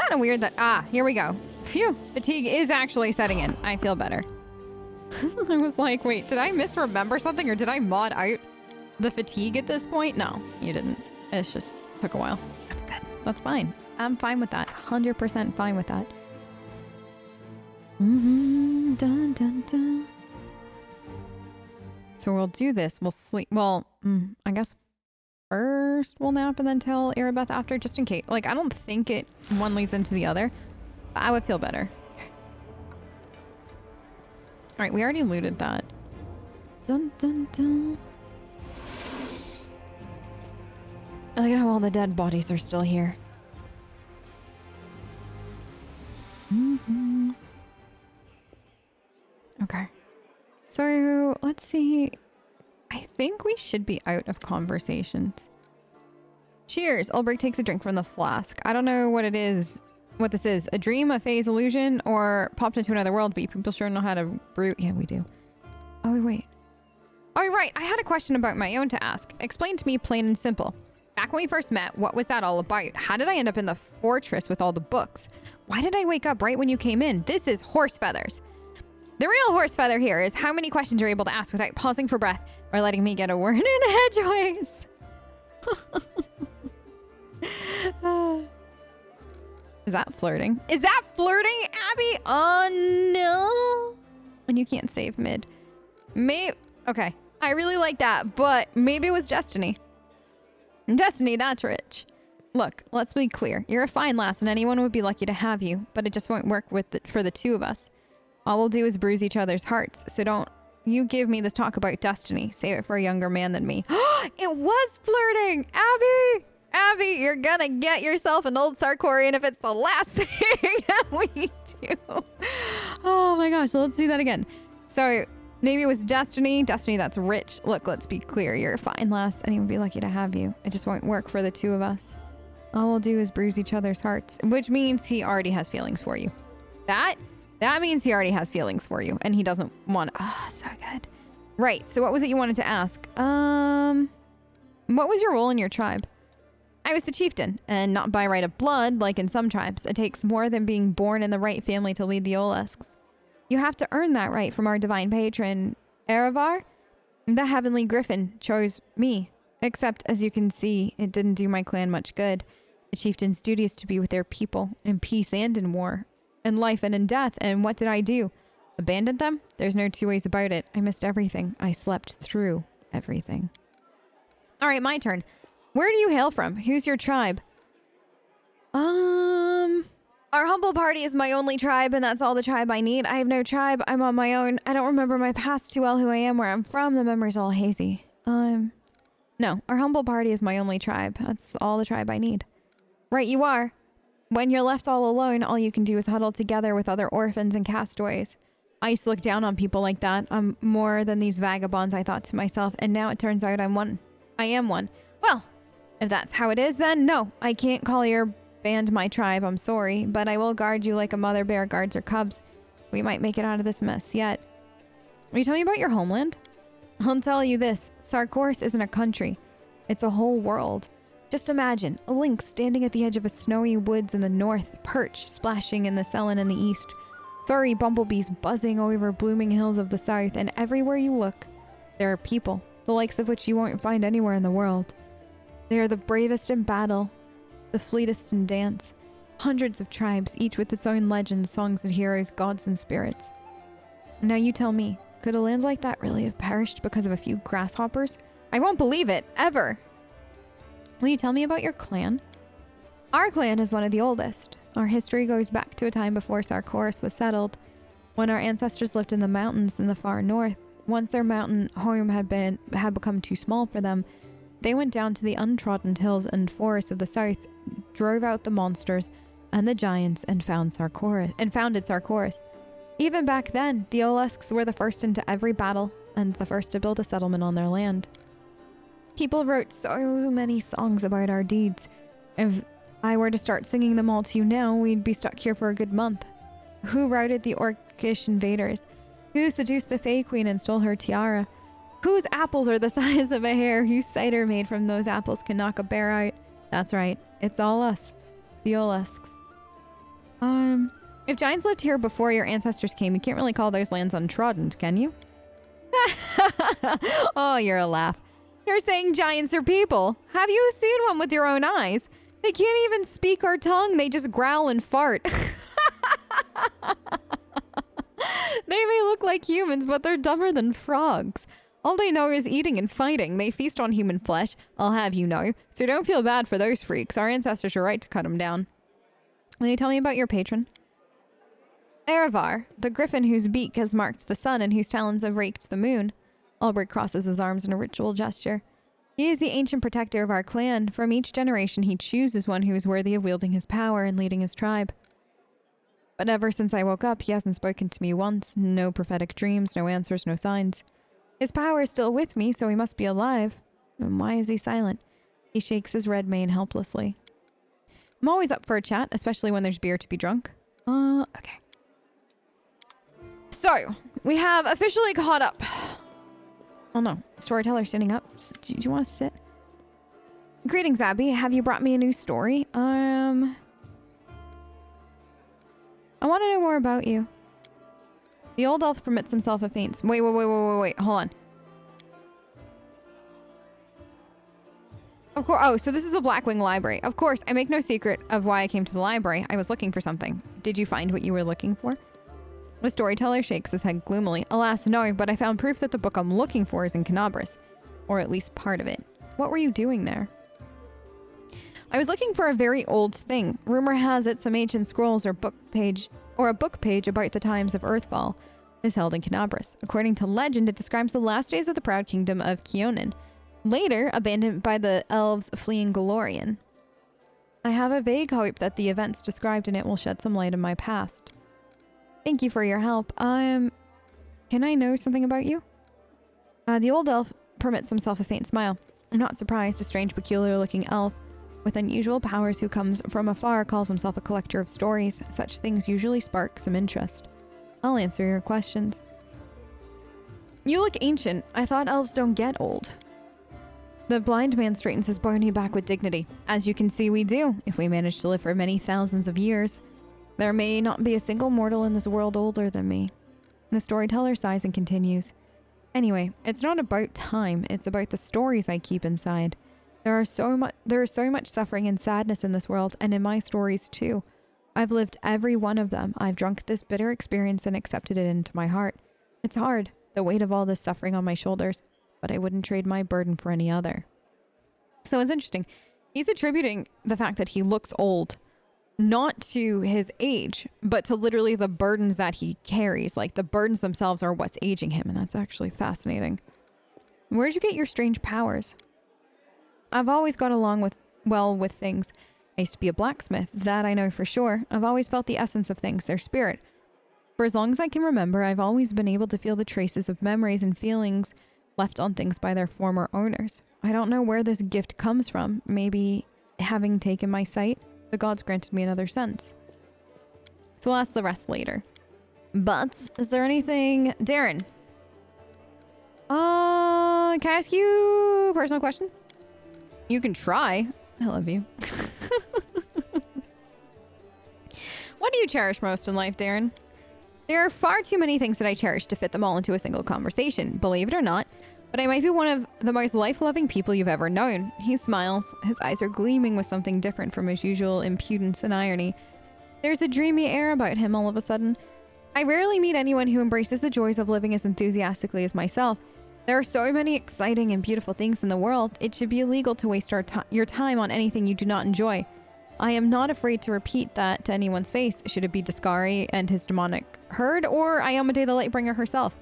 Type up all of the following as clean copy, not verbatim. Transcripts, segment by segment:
kind of weird that... here we go. Phew, fatigue is actually setting in. I feel better. I was like, wait, did I misremember something or did I mod out the fatigue at this point? No, you didn't. It's just took a while. That's good. That's fine. I'm fine with that. 100% fine with that. Dun, dun, dun. So we'll do this. We'll sleep. Well, I guess first we'll nap and then tell Erebeth after, just in case. Like, I don't think one leads into the other. But I would feel better. Okay. All right, we already looted that. Dun, dun, dun. I like how all the dead bodies are still here. Okay. So, let's see. I think we should be out of conversations. Cheers. Ulbrich takes a drink from the flask. I don't know what it is, what this is. A dream, a phase, illusion, or popped into another world, but you people sure know how to brew. Yeah, we do. Oh, wait. Oh, right. I had a question about my own to ask. Explain to me plain and simple. Back when we first met, what was that all about? How did I end up in the fortress with all the books? Why did I wake up right when you came in? This is horse feathers. The real horse feather here is how many questions you're able to ask without pausing for breath or letting me get a word in edgeways. Is that flirting? Is that flirting, Abby? Oh, no. And you can't save mid. Maybe. Okay. I really like that, but maybe it was destiny. Destiny, that's rich. Look, let's be clear. You're a fine lass and anyone would be lucky to have you, but it just won't work for the two of us. All we'll do is bruise each other's hearts, so don't you give me this talk about destiny. Save it for a younger man than me. It was flirting! Abby! Abby, you're gonna get yourself an old Sarkorian if it's the last thing that we do. Oh my gosh, let's do that again. So, maybe it was destiny. Destiny, that's rich. Look, let's be clear. You're a fine lass, and he would be lucky to have you. It just won't work for the two of us. All we'll do is bruise each other's hearts, which means he already has feelings for you. That means he already has feelings for you, and he doesn't want... Oh, so good. Right, so what was it you wanted to ask? What was your role in your tribe? I was the chieftain, and not by right of blood, like in some tribes. It takes more than being born in the right family to lead the Olasks. You have to earn that right from our divine patron, Erevar. The heavenly griffin chose me. Except, as you can see, it didn't do my clan much good. The chieftain's duty is to be with their people, in peace and in war. In life and in death, and what did I do? Abandoned them? There's no two ways about it. I missed everything. I slept through everything. All right, my turn. Where do you hail from? Who's your tribe? Our humble party is my only tribe, and that's all the tribe I need. I have no tribe. I'm on my own. I don't remember my past too well, who I am, where I'm from. The memory's all hazy. No, our humble party is my only tribe. That's all the tribe I need. Right, you are. When you're left all alone, all you can do is huddle together with other orphans and castaways. I used to look down on people like that. I'm more than these vagabonds, I thought to myself, and now it turns out I'm one. I am one. Well, if that's how it is, then no, I can't call your band my tribe, I'm sorry, but I will guard you like a mother bear guards her cubs. We might make it out of this mess yet. Will you tell me about your homeland? I'll tell you this, Sarkorian isn't a country. It's a whole world. Just imagine, a lynx standing at the edge of a snowy woods in the north, perch splashing in the Selen in the east, furry bumblebees buzzing over blooming hills of the south, and everywhere you look, there are people, the likes of which you won't find anywhere in the world. They are the bravest in battle, the fleetest in dance. Hundreds of tribes, each with its own legends, songs and heroes, gods and spirits. Now you tell me, could a land like that really have perished because of a few grasshoppers? I won't believe it, ever! Will you tell me about your clan? Our clan is one of the oldest. Our history goes back to a time before Sarkorian was settled, when our ancestors lived in the mountains in the far north. Once their mountain home had become too small for them, they went down to the untrodden hills and forests of the south, drove out the monsters and the giants, and founded Sarkorian. Even back then, the Olasks were the first into every battle and the first to build a settlement on their land. People wrote so many songs about our deeds. If I were to start singing them all to you now, we'd be stuck here for a good month. Who routed the Orcish invaders? Who seduced the Fae Queen and stole her tiara? Whose apples are the size of a hair? Whose cider made from those apples can knock a bear out? That's right, it's all us, the Olasks. If giants lived here before your ancestors came, you can't really call those lands untrodden, can you? Oh, you're a laugh. You're saying giants are people. Have you seen one with your own eyes? They can't even speak our tongue. They just growl and fart. They may look like humans, but they're dumber than frogs. All they know is eating and fighting. They feast on human flesh, I'll have you know. So don't feel bad for those freaks. Our ancestors were right to cut them down. Will you tell me about your patron? Erevar, the griffin whose beak has marked the sun and whose talons have raked the moon. Albert crosses his arms in a ritual gesture. He is the ancient protector of our clan. From each generation he chooses one who is worthy of wielding his power and leading his tribe. But ever since I woke up, he hasn't spoken to me once. No prophetic dreams, no answers, no signs. His power is still with me, so he must be alive. And why is he silent? He shakes his red mane helplessly. I'm always up for a chat, especially when there's beer to be drunk. Okay. So, we have officially caught up. Oh no, storyteller standing up. Do you want to sit? Greetings, Abby. Have you brought me a new story? I want to know more about you. The old elf permits himself a faint... Wait. Hold on. Of course. Oh, so this is the Blackwing Library. Of course, I make no secret of why I came to the library. I was looking for something. Did you find what you were looking for? The storyteller shakes his head gloomily. Alas, no, but I found proof that the book I'm looking for is in Canabras. Or at least part of it. What were you doing there? I was looking for a very old thing. Rumor has it some ancient scrolls or a book page about the times of Earthfall is held in Canabras. According to legend, it describes the last days of the proud kingdom of Keonan, later abandoned by the elves fleeing Golorian. I have a vague hope that the events described in it will shed some light on my past. Thank you for your help. Can I know something about you? The old elf permits himself a faint smile. I'm not surprised. A strange, peculiar-looking elf with unusual powers who comes from afar calls himself a collector of stories. Such things usually spark some interest. I'll answer your questions. You look ancient. I thought elves don't get old. The blind man straightens his bony back with dignity. As you can see, we do, if we manage to live for many thousands of years. There may not be a single mortal in this world older than me. The storyteller sighs and continues. Anyway, it's not about time. It's about the stories I keep inside. There is so much suffering and sadness in this world, and in my stories too. I've lived every one of them. I've drunk this bitter experience and accepted it into my heart. It's hard, the weight of all this suffering on my shoulders, but I wouldn't trade my burden for any other. So it's interesting. He's attributing the fact that he looks old, not to his age, but to literally the burdens that he carries. Like the burdens themselves are what's aging him, and that's actually fascinating. Where'd you get your strange powers? I've always got along well with things. I used to be a blacksmith, that I know for sure. I've always felt the essence of things, their spirit. For as long as I can remember, I've always been able to feel the traces of memories and feelings left on things by their former owners. I don't know where this gift comes from. Maybe having taken my sight, the gods granted me another sense. So we'll ask the rest later. But, is there anything... Darren. Can I ask you a personal question? You can try. I love you. What do you cherish most in life, Darren? There are far too many things that I cherish to fit them all into a single conversation, believe it or not, but I might be one of the most life-loving people you've ever known. He smiles. His eyes are gleaming with something different from his usual impudence and irony. There's a dreamy air about him all of a sudden. I rarely meet anyone who embraces the joys of living as enthusiastically as myself. There are so many exciting and beautiful things in the world. It should be illegal to waste your time on anything you do not enjoy. I am not afraid to repeat that to anyone's face, should it be Discari and his demonic herd, or Iomade the Lightbringer herself.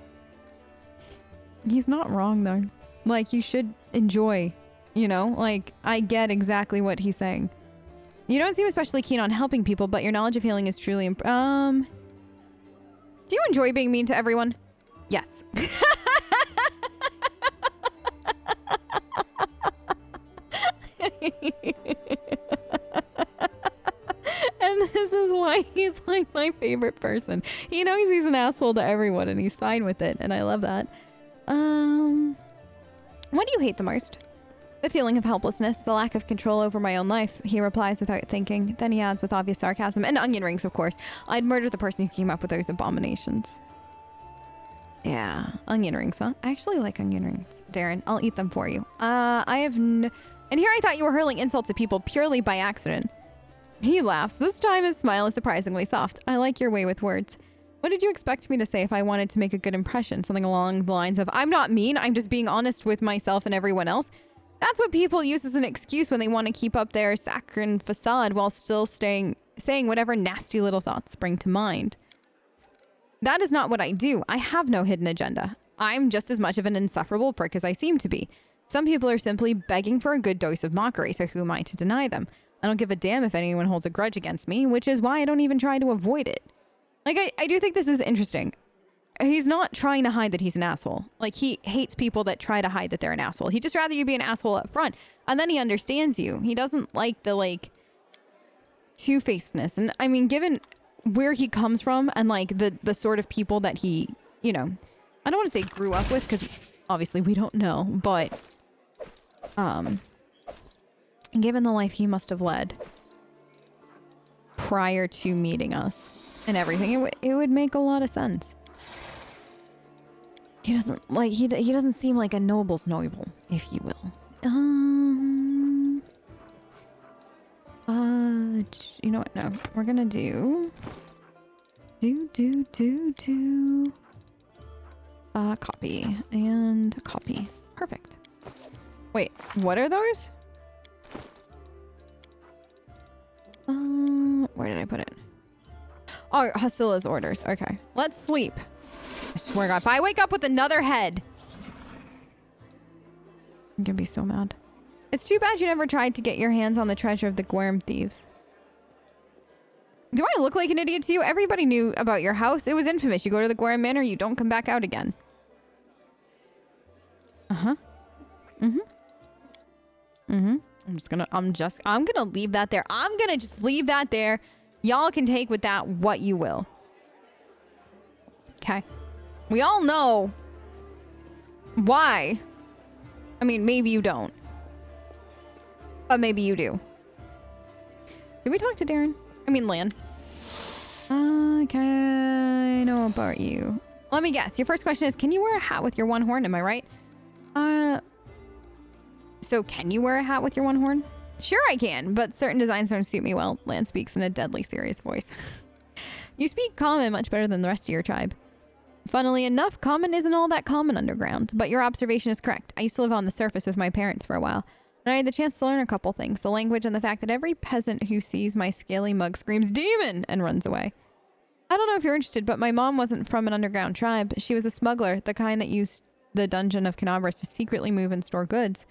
He's not wrong, though. Like, you should enjoy, you know? Like, I get exactly what he's saying. You don't seem especially keen on helping people, but your knowledge of healing is truly do you enjoy being mean to everyone? Yes. And this is why he's like my favorite person. He knows he's an asshole to everyone and he's fine with it, and I love that. What do you hate the most? The feeling of helplessness, the lack of control over my own life, he replies without thinking. Then he adds with obvious sarcasm, and onion rings, of course. I'd murder the person who came up with those abominations. Yeah, onion rings, huh? I actually like onion rings. Darren, I'll eat them for you. And here I thought you were hurling insults at people purely by accident. He laughs. This time his smile is surprisingly soft. I like your way with words. What did you expect me to say if I wanted to make a good impression? Something along the lines of, I'm not mean, I'm just being honest with myself and everyone else. That's what people use as an excuse when they want to keep up their saccharine facade while still saying whatever nasty little thoughts spring to mind. That is not what I do. I have no hidden agenda. I'm just as much of an insufferable prick as I seem to be. Some people are simply begging for a good dose of mockery, so who am I to deny them? I don't give a damn if anyone holds a grudge against me, which is why I don't even try to avoid it. Like, I do think this is interesting. He's not trying to hide that he's an asshole. Like, he hates people that try to hide that they're an asshole. He'd just rather you be an asshole up front. And then he understands you. He doesn't like the, like, two-facedness. And, I mean, given where he comes from and, like, the sort of people that he, you know, I don't want to say grew up with, because obviously we don't know. But, given the life he must have led prior to meeting us and everything, it would make a lot of sense. He doesn't like he doesn't seem like a noble's noble, if you will. You know what? No, we're gonna do copy and copy. Perfect. Wait, what are those? Where did I put it? Oh, Hasila's orders. Okay, let's sleep. I swear to God, if I wake up with another head, I'm gonna be so mad. It's too bad you never tried to get your hands on the treasure of the Guerm thieves. Do I look like an idiot to you? Everybody knew about your house. It was infamous. You go to the Guerm Manor, you don't come back out again. I'm gonna leave that there. I'm gonna just leave that there. Y'all can take with that what you will. Okay. We all know why. I mean, maybe you don't. But maybe you do. Did we talk to Darren? I mean, Lan. Okay, I know about you. Let me guess. Your first question is, can you wear a hat with your one horn? Am I right? So can you wear a hat with your one horn? Sure I can, but certain designs don't suit me well. Lan speaks in a deadly serious voice. You speak common much better than the rest of your tribe. Funnily enough, common isn't all that common underground, but your observation is correct. I used to live on the surface with my parents for a while, and I had the chance to learn a couple things. The language and the fact that every peasant who sees my scaly mug screams demon and runs away. I don't know if you're interested, but my mom wasn't from an underground tribe. She was a smuggler, the kind that used the dungeon of Canabras to secretly move and store goods.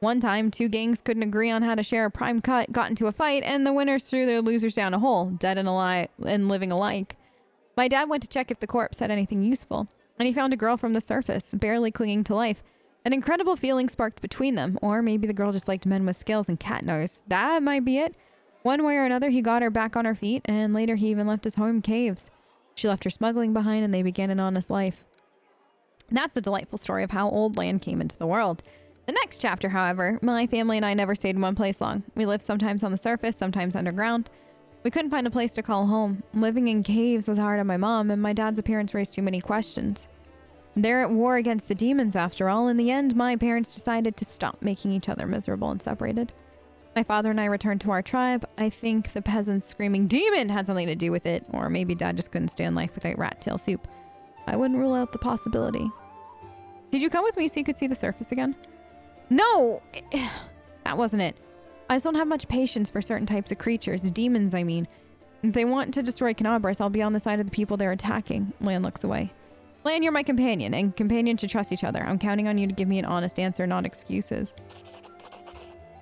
One time, two gangs couldn't agree on how to share a prime cut, got into a fight, and the winners threw their losers down a hole, dead and alive and living alike. My dad went to check if the corpse had anything useful, and he found a girl from the surface, barely clinging to life. An incredible feeling sparked between them, or maybe the girl just liked men with scales and cat nose. That might be it. One way or another, he got her back on her feet, and later he even left his home caves. She left her smuggling behind, and they began an honest life. That's the delightful story of how old Lan came into the world. The next chapter, however, my family and I never stayed in one place long. We lived sometimes on the surface, sometimes underground. We couldn't find a place to call home. Living in caves was hard on my mom, and my dad's appearance raised too many questions. They're at war against the demons, after all. In the end, my parents decided to stop making each other miserable and separated. My father and I returned to our tribe. I think the peasants screaming demon had something to do with it, or maybe dad just couldn't stand life without rat tail soup. I wouldn't rule out the possibility. Did you come with me so you could see the surface again? No! That wasn't it. I just don't have much patience for certain types of creatures. Demons, I mean. If they want to destroy Canabras, I'll be on the side of the people they're attacking. Lan looks away. Lan, you're my companion, and companions should trust each other. I'm counting on you to give me an honest answer, not excuses.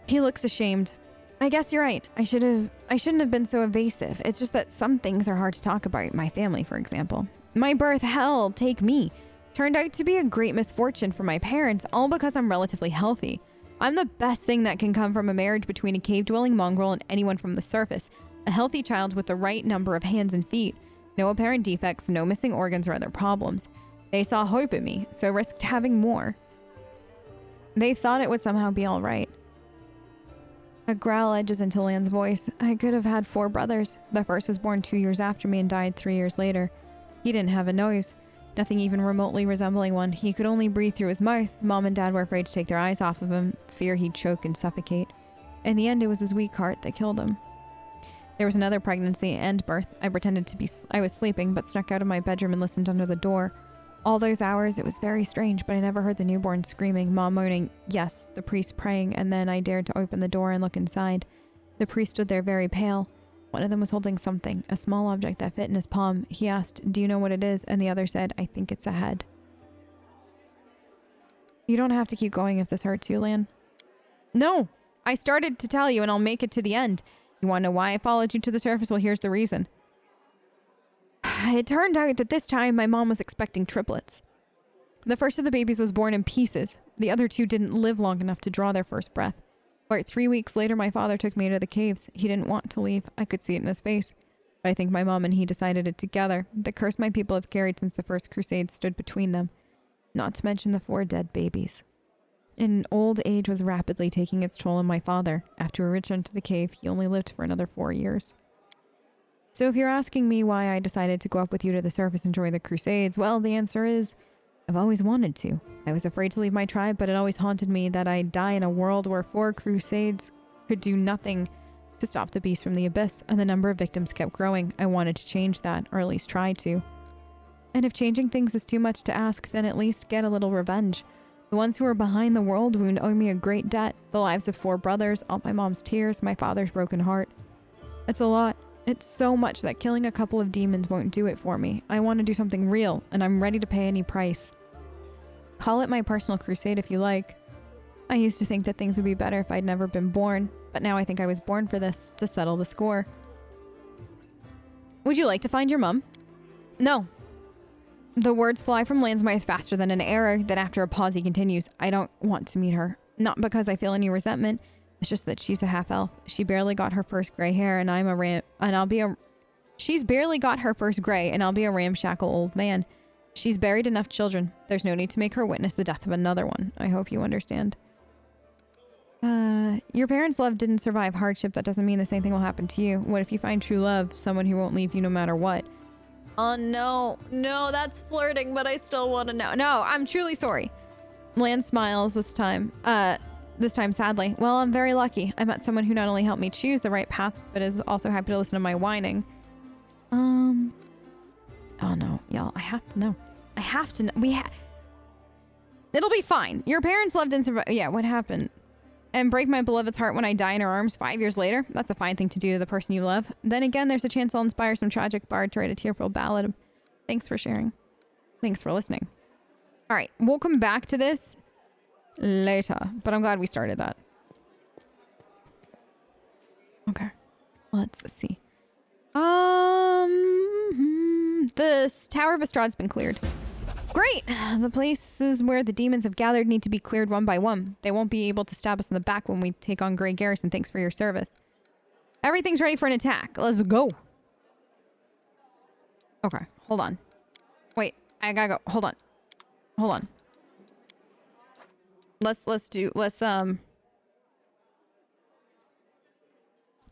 He looks ashamed. I guess you're right. I shouldn't have been so evasive. It's just that some things are hard to talk about. My family, for example. My birth, hell, take me. Turned out to be a great misfortune for my parents, all because I'm relatively healthy. I'm the best thing that can come from a marriage between a cave-dwelling mongrel and anyone from the surface. A healthy child with the right number of hands and feet. No apparent defects, no missing organs or other problems. They saw hope in me, so risked having more. They thought it would somehow be all right. A growl edges into Lan's voice. I could have had 4 brothers. The first was born 2 years after me and died 3 years later. He didn't have a nose. Nothing even remotely resembling one. He could only breathe through his mouth. Mom and Dad were afraid to take their eyes off of him, fear he'd choke and suffocate. In the end, it was his weak heart that killed him. There was another pregnancy and birth. I pretended to be I was sleeping, but snuck out of my bedroom and listened under the door. All those hours, it was very strange, but I never heard the newborn screaming, Mom moaning, yes, the priest praying, and then I dared to open the door and look inside. The priest stood there very pale. One of them was holding something, a small object that fit in his palm. He asked, do you know what it is? And the other said, I think it's a head. You don't have to keep going if this hurts you, Lan. No, I started to tell you and I'll make it to the end. You want to know why I followed you to the surface? Well, here's the reason. It turned out that this time my mom was expecting triplets. The first of the babies was born in pieces. The other 2 didn't live long enough to draw their first breath. About 3 weeks later, my father took me to the caves. He didn't want to leave. I could see it in his face. But I think my mom and he decided it together. The curse my people have carried since the first crusade stood between them. Not to mention the 4 dead babies. And old age was rapidly taking its toll on my father. After we returned to the cave, he only lived for another 4 years. So if you're asking me why I decided to go up with you to the surface and join the crusades, well, the answer is, I've always wanted to. I was afraid to leave my tribe, but it always haunted me that I'd die in a world where 4 crusades could do nothing to stop the beast from the abyss, and the number of victims kept growing. I wanted to change that, or at least try to. And if changing things is too much to ask, then at least get a little revenge. The ones who are behind the world wound owe me a great debt. The lives of 4 brothers, all my mom's tears, my father's broken heart. It's a lot. It's so much that killing a couple of demons won't do it for me. I want to do something real, and I'm ready to pay any price. Call it my personal crusade if you like. I used to think that things would be better if I'd never been born, but now I think I was born for this, to settle the score. Would you like to find your mum? No. The words fly from Lan's mouth faster than an arrow. Then after a pause he continues, I don't want to meet her. Not because I feel any resentment. It's just that she's a half-elf. She barely got her first gray hair and She's barely got her first gray and I'll be a ramshackle old man. She's buried enough children. There's no need to make her witness the death of another one. I hope you understand. Your parents' love didn't survive hardship. That doesn't mean the same thing will happen to you. What if you find true love? Someone who won't leave you no matter what. Oh no. No, that's flirting, but I still want to know. No, I'm truly sorry. Lan smiles this time sadly. Well, I'm very lucky. I met someone who not only helped me choose the right path, but is also happy to listen to my whining. Oh no, y'all, I have to know. I have to know. It'll be fine. Your parents loved and survived. Yeah, what happened? And break my beloved's heart when I die in her arms 5 years later? That's a fine thing to do to the person you love. Then again, there's a chance I'll inspire some tragic bard to write a tearful ballad. Thanks for sharing. Thanks for listening. All right, we'll come back to this later, but I'm glad we started that. Okay, let's see. The Tower of Estrad's been cleared. Great! The places where the demons have gathered need to be cleared one by one. They won't be able to stab us in the back when we take on Grey Garrison. Thanks for your service. Everything's ready for an attack. Let's go. Okay, hold on. Wait, I gotta go. Hold on. Hold on. Let's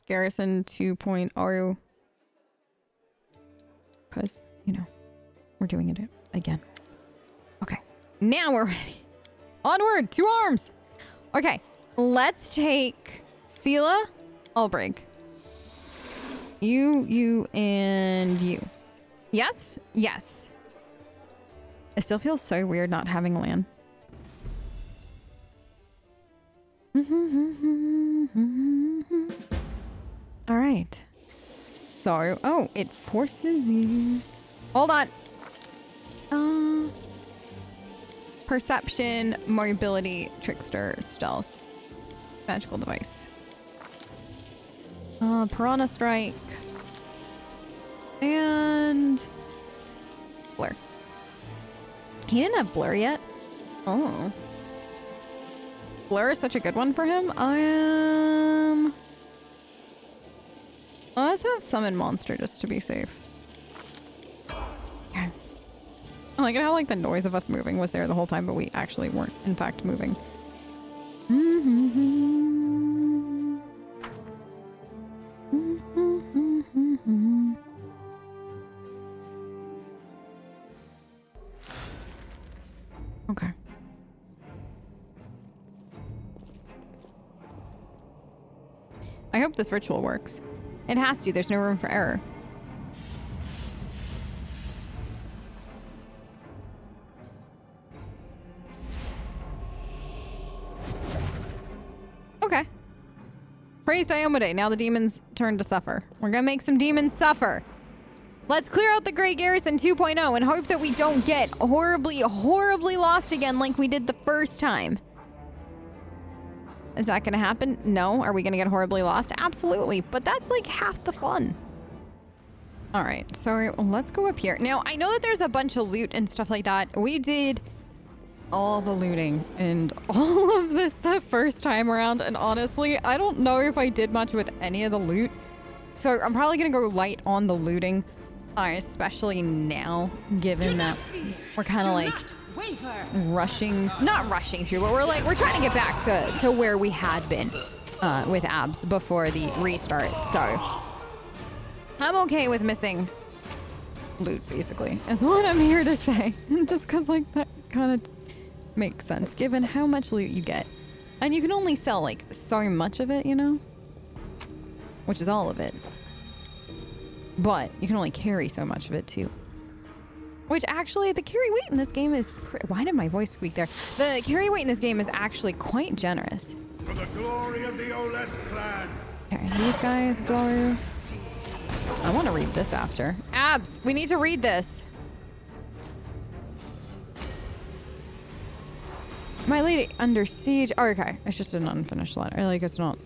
Garrison 2.0. Because, you know, we're doing it again. Okay, now we're ready. Onward, 2 arms. Okay, let's take Sela, Ulbrig. You, and you. Yes? Yes. It still feels so weird not having land. All right. So, oh, it forces you. Hold on. Perception, mobility, trickster, stealth, magical device. Piranha strike. And blur. He didn't have blur yet. Oh. Blur is such a good one for him. Let's have summon monster just to be safe. Okay. I like it how like the noise of us moving was there the whole time, but we actually weren't in fact moving. Okay. I hope this ritual works. It has to. There's no room for error. Okay. Praised Iomade. Now the demons turn to suffer. We're gonna make some demons suffer. Let's clear out the Great Garrison 2.0 and hope that we don't get horribly, horribly lost again like we did the first time. Is that gonna happen? No. Are we gonna get horribly lost? Absolutely. But that's like half the fun. All right. So let's go up here. Now, I know that there's a bunch of loot and stuff like that. We did all the looting and all of this the first time around. And honestly, I don't know if I did much with any of the loot. So I'm probably gonna go light on the looting. Especially now, given that we're kind of like not rushing through, but we're trying to get back to where we had been with abs before the restart. So I'm okay with missing loot, basically, is what I'm here to say. Just because like that kind of makes sense given how much loot you get, and you can only sell like so much of it, you know, which is all of it. But you can only carry so much of it, too. Which, actually, the carry weight in this game is... Why did my voice squeak there? The carry weight in this game is actually quite generous. For the glory of the Oles clan. Okay, these guys go... I want to read this after. Abs! We need to read this. My lady under siege... Oh, okay. It's just an unfinished letter. Like, it's not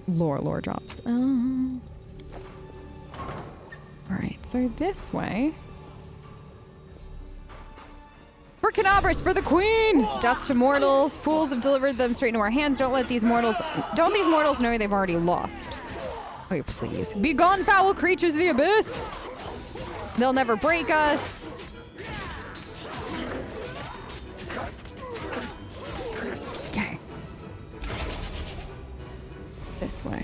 lore drops. Alright, so this way. For Canabras, for the queen! Death to mortals. Fools have delivered them straight into our hands. Don't these mortals know they've already lost. Oh, please. Be gone, foul creatures of the abyss! They'll never break us. Okay. This way.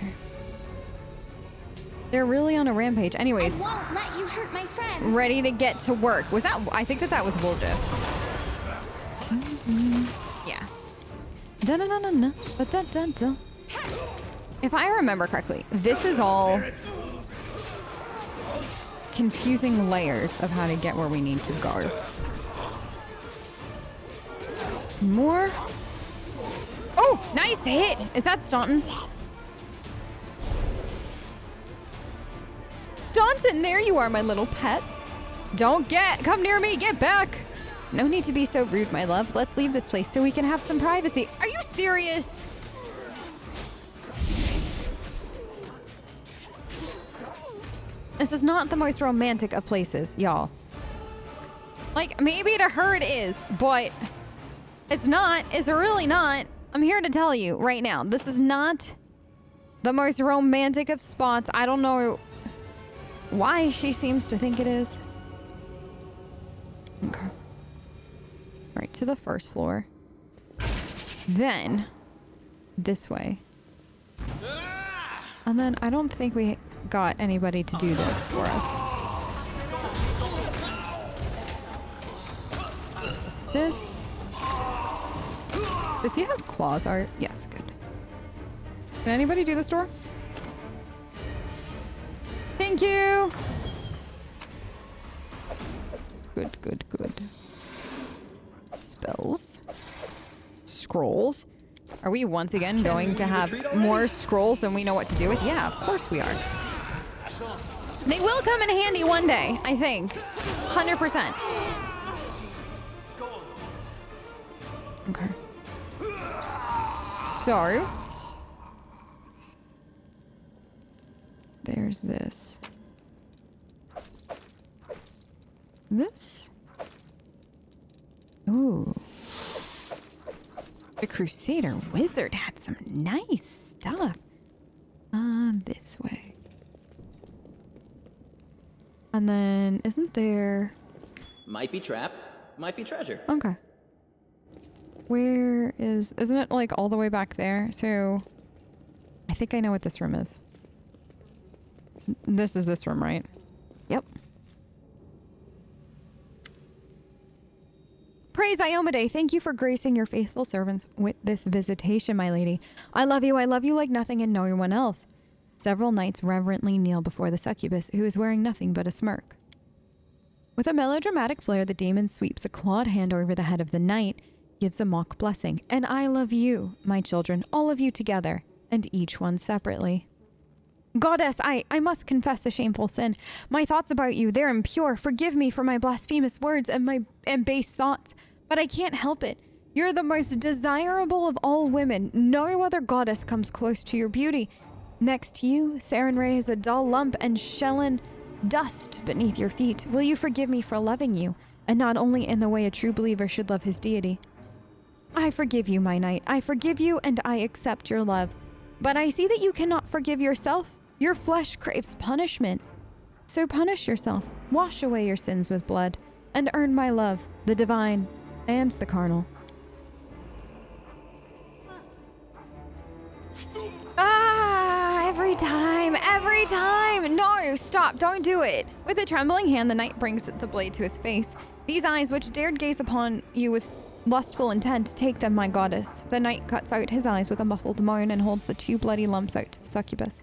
They're really on a rampage. Anyways. I won't let you hurt my friends. Ready to get to work. Was that... I think that was Woljif. Yeah. Da-da-da-da-da. Ba-da-da-da. If I remember correctly, this is all confusing layers of how to get where we need to go. More. Oh, nice hit. Is that Staunton? Staunton, there you are, my little pet. Come near me, get back. No need to be so rude, my loves. Let's leave this place so we can have some privacy. Are you serious? This is not the most romantic of places, y'all. Like, maybe to her it is, but it's not. It's really not. I'm here to tell you right now, this is not the most romantic of spots. I don't know why she seems to think it is. Okay. Right to the first floor. Then this way. And then I don't think we got anybody to do this for us. This. Does he have claws art? Yes, good. Can anybody do this door? Thank you. Good, good, good. Spells. Scrolls. Are we once again going to have more scrolls than we know what to do with? Yeah, of course we are. They will come in handy one day, I think. 100%. Okay. So. There's this. This? Ooh. The Crusader Wizard had some nice stuff. This way. And then, isn't there... Might be trap, might be treasure. Okay. Where is... Isn't it like all the way back there? So I think I know what this room is. This is this room, right? Yep. Praise Iomade, thank you for gracing your faithful servants with this visitation, my lady. I love you like nothing and no one else. Several knights reverently kneel before the succubus, who is wearing nothing but a smirk. With a melodramatic flair, the demon sweeps a clawed hand over the head of the knight, gives a mock blessing. And I love you, my children, all of you together, and each one separately. Goddess, I must confess a shameful sin. My thoughts about you, they're impure. Forgive me for my blasphemous words and base thoughts, but I can't help it. You're the most desirable of all women. No other goddess comes close to your beauty. Next to you, Sarenrae is a dull lump and Shelyn dust beneath your feet. Will you forgive me for loving you, and not only in the way a true believer should love his deity? I forgive you, my knight. I forgive you and I accept your love. But I see that you cannot forgive yourself. Your flesh craves punishment. So punish yourself, wash away your sins with blood, and earn my love, the divine and the carnal. Ah, every time. No, stop, don't do it. With a trembling hand, the knight brings the blade to his face. These eyes, which dared gaze upon you with lustful intent, take them, my goddess. The knight cuts out his eyes with a muffled moan and holds the 2 bloody lumps out to the succubus.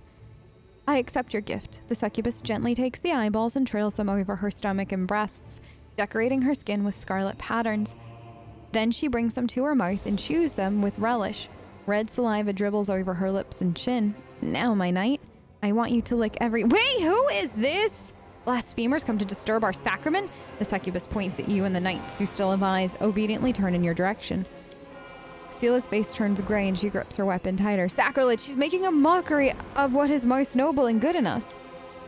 I accept your gift. The succubus gently takes the eyeballs and trails them over her stomach and breasts, decorating her skin with scarlet patterns. Then she brings them to her mouth and chews them with relish. Red saliva dribbles over her lips and chin. Now, my knight, I want you to lick every... Wait, who is this? Blasphemers come to disturb our sacrament? The succubus points at you, and the knights, who still have eyes, obediently turn in your direction. Sela's face turns gray and she grips her weapon tighter. Sacrilege! She's making a mockery of what is most noble and good in us.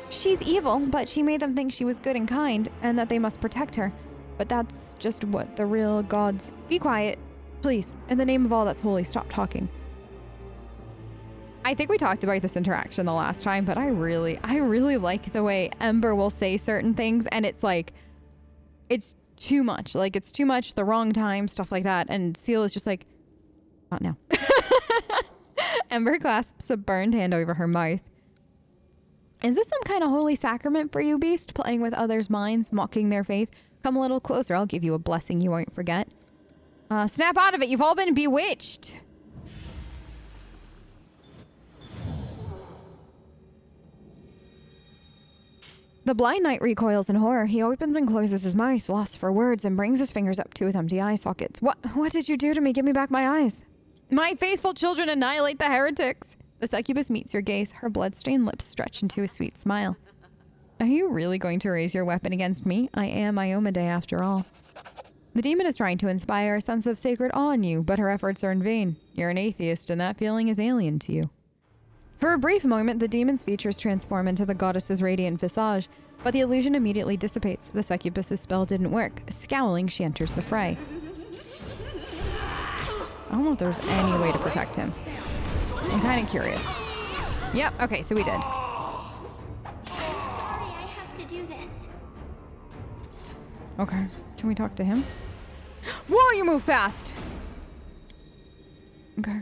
She's evil, but she made them think she was good and kind, and that they must protect her. But that's just what the real gods... Be quiet. Please. In the name of all that's holy, stop talking. I think we talked about this interaction the last time, but I really like the way Ember will say certain things, and it's like... It's too much. Like, it's too much, the wrong time, stuff like that. And Seal is just like... Not now. Ember clasps a burned hand over her mouth. Is this some kind of holy sacrament for you, beast? Playing with others' minds, mocking their faith? Come a little closer, I'll give you a blessing you won't forget. Snap out of it, you've all been bewitched. The blind knight recoils in horror. He opens and closes his mouth, lost for words, and brings his fingers up to his empty eye sockets. What did you do to me? Give me back my eyes. My faithful children annihilate the heretics. The succubus meets your gaze. Her blood-stained lips stretch into a sweet smile. Are you really going to raise your weapon against me? I am Iomade after all. The demon is trying to inspire a sense of sacred awe in you, but her efforts are in vain. You're an atheist, and that feeling is alien to you. For a brief moment, the demon's features transform into the goddess's radiant visage, but the illusion immediately dissipates. The succubus's spell didn't work. Scowling, she enters the fray. I don't know if there's any way to protect him. I'm kind of curious. Yep, okay, so we did. Sorry, I have to do this. Okay, can we talk to him? Whoa, you move fast! Okay.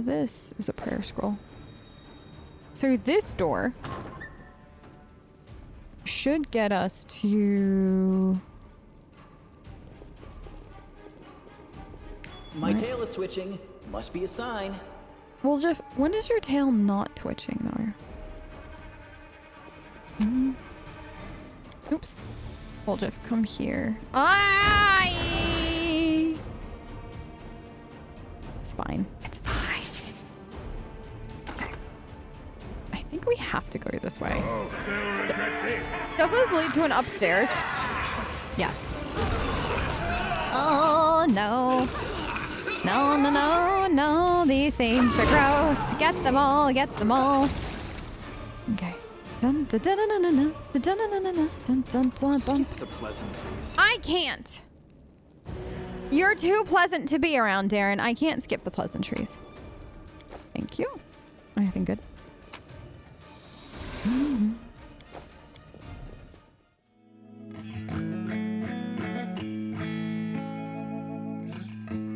This is a prayer scroll. So this door should get us to... My tail is twitching. Must be a sign. Well, Jeff, when is your tail not twitching, though? Mm. Oops. Well, Jeff, come here. Aye! It's fine. It's fine. Okay. I think we have to go this way. Oh, they'll regret this. Doesn't this lead to an upstairs? Yes. Oh, no. No, no, no, no. These things are gross. Get them all. Get them all. Okay. Dun, dun, dun, dun, dun, dun, dun, dun, dun, dun, dun, dun, dun, dun. Skip the pleasantries. I can't. You're too pleasant to be around, Darren. I can't skip the pleasantries. Thank you. Anything good?